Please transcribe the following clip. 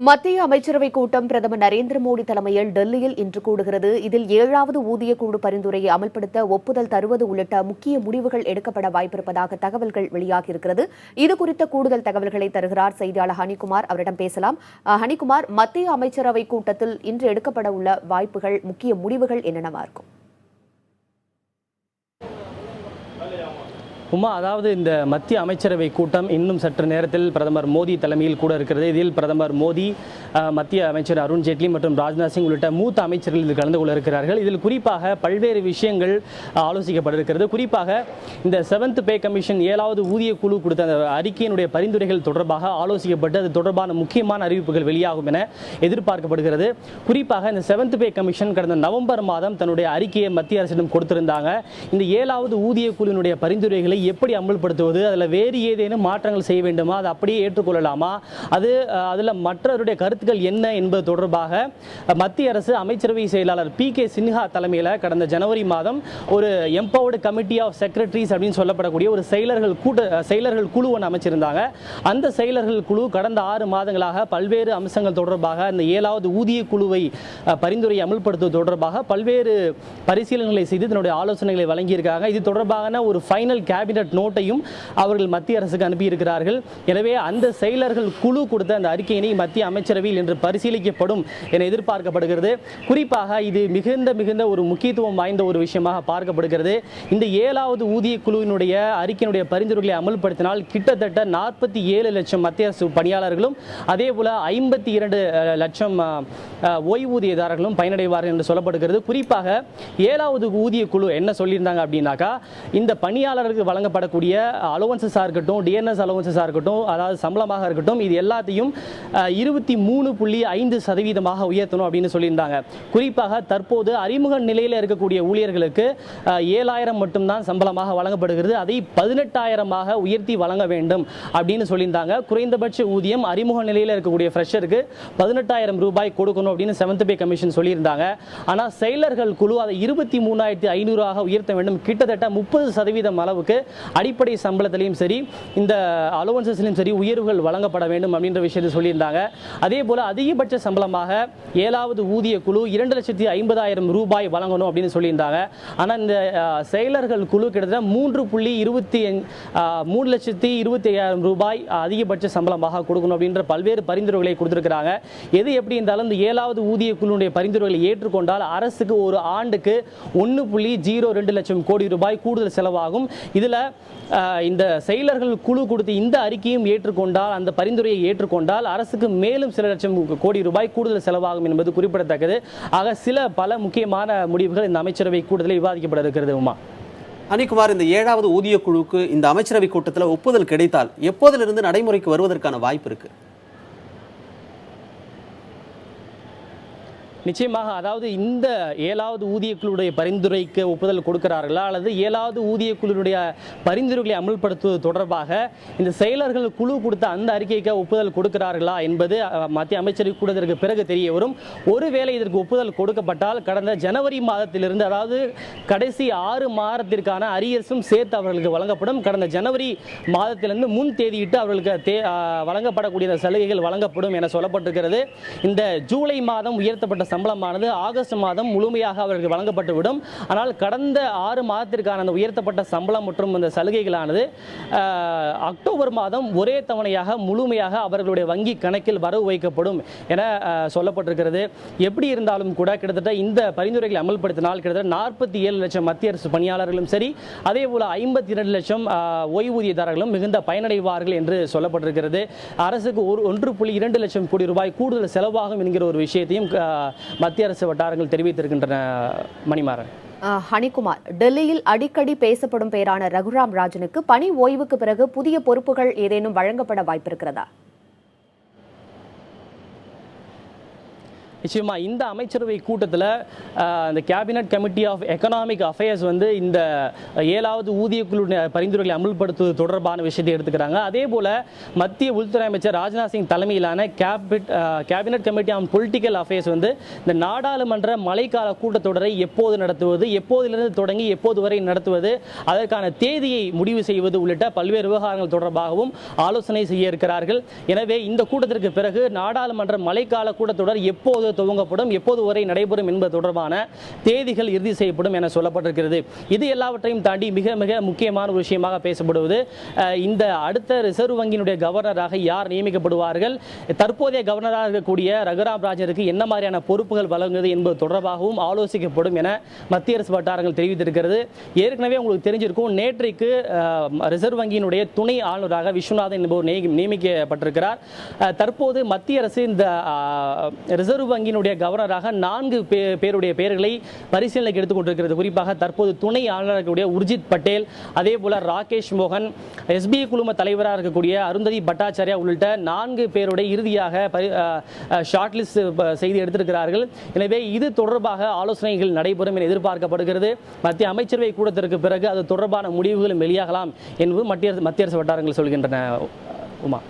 மத்திய அமைச்சரவைக் கூட்டம் பிரதமர் நரேந்திர மோடி தலைமையில் டெல்லியில் இன்று கூடுகிறது. இதில் 7வது ஊதியக் குழு பரிந்துரையை அமல்படுத்த ஒப்புதல் தருவது உள்ளிட்ட முக்கிய முடிவுகள் எடுக்கப்பட வாய்ப்பிருப்பதாக தகவல்கள் வெளியாகியிருக்கிறது. இதுகுறித்த கூடுதல் தகவல்களை தருகிறார் செய்தியாளர் ஹனிகுமார். அவரிடம் பேசலாம். ஹனிகுமார், மத்திய அமைச்சரவைக் கூட்டத்தில் இன்று எடுக்கப்பட உள்ள வாய்ப்புகள், முக்கிய முடிவுகள் என்னென்னவா இருக்கும்? அதாவது இந்த மத்திய அமைச்சரவை கூட்டம் இன்னும் சற்று நேரத்தில் பிரதமர் மோடி தலைமையில் கூட இருக்கிறது. இதில் பிரதமர் மோடி, மத்திய அமைச்சர் அருண் ஜேட்லி மற்றும் ராஜ்நாத் சிங் உள்ளிட்ட மூத்த அமைச்சர்கள் இதில் கலந்து கொள்ள இருக்கிறார்கள். இதில் குறிப்பாக பல்வேறு விஷயங்கள் ஆலோசிக்கப்பட இருக்கிறது. குறிப்பாக இந்த 7th பே கமிஷன் 7வது ஊதிய குழு கொடுத்த அந்த அறிக்கையினுடைய பரிந்துரைகள் தொடர்பாக ஆலோசிக்கப்பட்டு அது தொடர்பான முக்கியமான அறிவிப்புகள் வெளியாகும் என எதிர்பார்க்கப்படுகிறது. குறிப்பாக இந்த 7th பே கமிஷன் கடந்த நவம்பர் மாதம் தன்னுடைய அறிக்கையை மத்திய அரசிடம் கொடுத்திருந்தாங்க. இந்த 7வது ஊதிய குழுவினுடைய பரிந்துரைகளை எப்படி அமல்படுத்துவது, அதில் வேறு ஏதேனும் மாற்றங்கள் செய்ய வேண்டுமா, அதை அப்படியே ஏற்றுக்கொள்ளலாமா, அதில் மற்றவருடைய கருத்துக்கள் என்ன என்பது தொடர்பாக மத்திய அரசு அமைச்சரவை செயலாளர் PK சின்ஹா தலைமையில் கடந்த ஜனவரி மாதம் ஒரு எம்பவர்டு கமிட்டி ஆஃப் செக்ரட்டரிஸ் அப்படின்னு சொல்லப்படக்கூடிய ஒரு செயலர்கள் குழு ஒன்று அமைச்சிருந்தாங்க. அந்த செயலர்கள் குழு கடந்த 6 மாதங்களாக பல்வேறு அம்சங்கள் தொடர்பாக அந்த 7வது ஊதிய குழுவை பரிந்துரை அமல்படுத்துவது தொடர்பாக பல்வேறு பரிசீலனைகளை செய்து தன்னுடைய ஆலோசனைகளை வழங்கியிருக்காங்க. இது தொடர்பான ஒரு ஃபைனல் கேபினட் நோட்டையும் அவர்கள் மத்திய அரசுக்கு அனுப்பியிருக்கிறார்கள். எனவே அந்த செயலர்கள் குழு கொடுத்த அந்த அறிக்கையினை மத்திய அமைச்சரவையில் இன்று பரிசீலிக்கப்படும் என எதிர்பார்க்கப்படுகிறது. குறிப்பாக இது மிகுந்த ஒரு முக்கியத்துவம் வாய்ந்த ஒரு விஷயமாக பார்க்கப்படுகிறது. இந்த 7வது ஊதிய குழுவினுடைய அறிக்கையினுடைய பரிந்துரைகளை அமல்படுத்தினால் கிட்டத்தட்ட 47 லட்சம் மத்திய அரசு பணியாளர்களும் அதே போல 52 லட்சம் ஓய்வூதியதாரர்களும் பயனடைவார்கள் என்று சொல்லப்படுகிறது. குறிப்பாக 7வது ஊதிய குழு என்ன சொல்லியிருந்தாங்க அப்படின்னாக்கா, இந்த பணியாளர்களுக்கு வழங்கப்படக்கூடிய அலோவன்சஸாக இருக்கட்டும், டிஎன்எஸ் அலோவன்சஸாக இருக்கட்டும், அதாவது சம்பளமாக இருக்கட்டும், இது எல்லாத்தையும் 23.5% உயர்த்தணும் அப்படின்னு சொல்லியிருந்தாங்க. குறிப்பாக தற்போது அறிமுக நிலையில் இருக்கக்கூடிய ஊழியர்களுக்கு 7,000 மட்டும்தான் சம்பளமாக வழங்கப்படுகிறது. அதை 18,000 உயர்த்தி வழங்க வேண்டும் அப்படின்னு சொல்லியிருந்தாங்க. குறைந்தபட்ச ஊதியம் அறிமுக நிலையில் இருக்கக்கூடிய ஃப்ரெஷருக்கு 18,000 ரூபாய் கொடுக்கணும் அப்படின்னு 7th பே கமிஷன் சொல்லியிருந்தாங்க. ஆனால் செயலர்கள் குழு அதை 23,500 உயர்த்த வேண்டும். கிட்டத்தட்ட 30% அளவுக்கு அடிப்படை சம்பளத்திலையும் சரி, இந்த அலோவன்சஸ்லையும் சரி உயர்வுகள் வழங்கப்பட வேண்டும் அப்படின்ற விஷயத்தை சொல்லியிருந்தாங்க. அதே போல அதிகபட்ச சம்பளமாக 7வது ஊதிய குழு 2,50,000 ரூபாய் வழங்கணும் அப்படின்னு சொல்லியிருந்தாங்க. ஆனால் இந்த செயலர்கள் குழு கிட்டத்தட்ட 3,25,000 ரூபாய் அதிகபட்ச சம்பளமாக கொடுக்கணும் அப்படின்ற பல்வேறு பரிந்துரைகளை கொடுத்திருக்கிறாங்க. எது எப்படி இருந்தாலும் இந்த 7வது ஊதிய குழுவுடைய பரிந்துரைகளை ஏற்றுக்கொண்டால் அரசுக்கு ஒரு ஆண்டுக்கு 1.02 லட்சம் கோடி ரூபாய் கூடுதல் செலவாகும். இதில் இந்த செயலர்கள் குழு கொடுத்து இந்த அறிக்கையும் ஏற்றுக்கொண்டால், அந்த பரிந்துரையை ஏற்றுக்கொண்டால் அரசுக்கு மேலும் சில லட்சம் கோடி ரூபாய் கூடுதல் செலவாகும் என்பது குறிப்பிடத்தக்கது. ஆக பல முக்கியமான முடிவுகள் இந்த அமைச்சரவை கூட்டத்தில் விவாதிக்கப்பட இருக்கிறது. ஹனிகுமார், இந்த 7வது ஊதிய குழுவுக்கு இந்த அமைச்சரவை கூட்டத்தில் ஒப்புதல் கிடைத்தால் எப்போதிலிருந்து நடைமுறைக்கு வருவதற்கான வாய்ப்பு இருக்கு? நிச்சயமாக, அதாவது இந்த 7வது ஊதிய குழுவுடைய பரிந்துரைக்கு ஒப்புதல் கொடுக்கிறார்களா அல்லது 7வது ஊதிய குழுவுடைய பரிந்துரைகளை அமல்படுத்துவது தொடர்பாக இந்த செயலர்கள் குழு கொடுத்த அந்த அறிக்கைக்கு ஒப்புதல் கொடுக்கிறார்களா என்பது மத்திய அமைச்சரவை கூட்டத்திற்கு பிறகு தெரிய வரும். ஒருவேளை இதற்கு ஒப்புதல் கொடுக்கப்பட்டால் கடந்த ஜனவரி மாதத்திலிருந்து, அதாவது கடைசி 6 மாதத்திற்கான அரியர்ஸும் சேர்த்து அவர்களுக்கு வழங்கப்படும். கடந்த ஜனவரி மாதத்திலிருந்து முன் தேதியிட்டு அவர்களுக்கு வழங்கப்படக்கூடிய சலுகைகள் வழங்கப்படும் என சொல்லப்பட்டிருக்கிறது. இந்த ஜூலை மாதம் உயர்த்தப்பட்ட சம்பளமானது ஆகஸ்ட் மாதம் முழுமையாக அவர்களுக்கு வழங்கப்பட்டுவிடும். ஆனால் கடந்த 6 மாதத்திற்கான அந்த உயர்த்தப்பட்ட சம்பளம் மற்றும் அந்த சலுகைகளானது அக்டோபர் மாதம் ஒரே தவணையாக முழுமையாக அவர்களுடைய வங்கி கணக்கில் வரவு வைக்கப்படும் என சொல்லப்பட்டிருக்கிறது. எப்படி இருந்தாலும் கூட கிட்டத்தட்ட இந்த பரிந்துரைகளை அமல்படுத்தினால் கிட்டத்தட்ட 47 லட்சம் மத்திய அரசு பணியாளர்களும் சரி, அதே போல 52 லட்சம் ஓய்வூதியதாரர்களும் மிகுந்த பயனடைவார்கள் என்று சொல்லப்பட்டிருக்கிறது. அரசுக்கு 1.2 லட்சம் கோடி ரூபாய் கூடுதல் செலவாகும் என்கிற ஒரு விஷயத்தையும் மத்திய அரசு வட்டாரங்கள் தெரிவித்திருக்கின்றன. மணிமாறன். ஹனிகுமார், டெல்லியில் அடிக்கடி பேசப்படும் பெயரான ரகுராம் ராஜனுக்கு பணி ஓய்வுக்கு பிறகு புதிய பொறுப்புகள் ஏதேனும் வழங்கப்பட வாய்ப்பிருக்கிறதா? நிச்சயமா இந்த அமைச்சரவை கூட்டத்தில் இந்த cabinet committee of economic affairs வந்து இந்த 7வது ஊதியக்குழு பரிந்துரைகளை அமல்படுத்துவது தொடர்பான விஷயத்தை எடுத்துக்கிறாங்க. அதே போல மத்திய உள்துறை அமைச்சர் ராஜ்நாத் சிங் தலைமையிலான cabinet committee on political affairs வந்து இந்த நாடாளுமன்ற மழைக்கால கூட்டத்தொடரை எப்போது நடத்துவது, எப்போதிலிருந்து தொடங்கி எப்போது வரை நடத்துவது, அதற்கான தேதியை முடிவு செய்வது உள்ளிட்ட பல்வேறு விவகாரங்கள் தொடர்பாகவும் ஆலோசனை செய்ய இருக்கிறார்கள். எனவே இந்த கூட்டத்திற்கு பிறகு நாடாளுமன்ற மழைக்கால கூட்டத்தொடர் எப்போது துவங்கப்படும், எப்போது வரை நடைபெறும் என்பது தொடர்பான தேதிகள் இறுதி செய்யப்படும் என சொல்லப்பட்டிருக்கிறது. இது எல்லாவற்றையும் தாண்டி மிக மிக முக்கியமான ஒரு விஷயமாக பேசப்படுவது இந்த அடுத்த ரிசர்வ் வங்கியினுடைய கவர்னராக யார் நியமிக்கப்படுவார்கள், தற்போதைய கவர்னராக இருக்கக்கூடிய ரகுராம் ராஜனுக்கு என்ன மாதிரியான பொறுப்புகள் வழங்குவது என்பது தொடர்பாகவும் ஆலோசிக்கப்படும் என மத்திய அரசு வட்டாரங்கள் தெரிவித்திருக்கிறது. ஏற்கனவே உங்களுக்கு தெரிஞ்சிருக்கும், நேற்றைக்கு ரிசர்வ் வங்கியினுடைய துணை ஆளுநராக விஸ்வநாதன் என்பவர் நியமிக்கப்பட்டிருக்கிறார். தற்போது மத்திய அரசு இந்த ரிசர்வ் வங்கியினுடைய கவர்னராக 4 பேருடைய பெயர்களை பரிசீலனைக்கு எடுத்துக் கொண்டிருக்கிறது. குறிப்பாக தற்போது துணை ஆளுநராக இருக்கக்கூடிய உர்ஜித் பட்டேல், அதே போல ராகேஷ் மோகன், SBI குழும தலைவராக இருக்கக்கூடிய அருந்ததி பட்டாச்சாரியா உள்ளிட்ட 4 பேருடைய இறுதியாக ஷார்ட் லிஸ்ட் செய்து எடுத்திருக்கிறார்கள். எனவே இது தொடர்பாக ஆலோசனைகள் நடைபெறும் என எதிர்பார்க்கப்படுகிறது. மத்திய அமைச்சரவை கூட்டத்திற்கு பிறகு அது தொடர்பான முடிவுகள் வெளியாகலாம் என்பது மத்திய அரசு வட்டாரங்கள் சொல்கின்றன. உமா.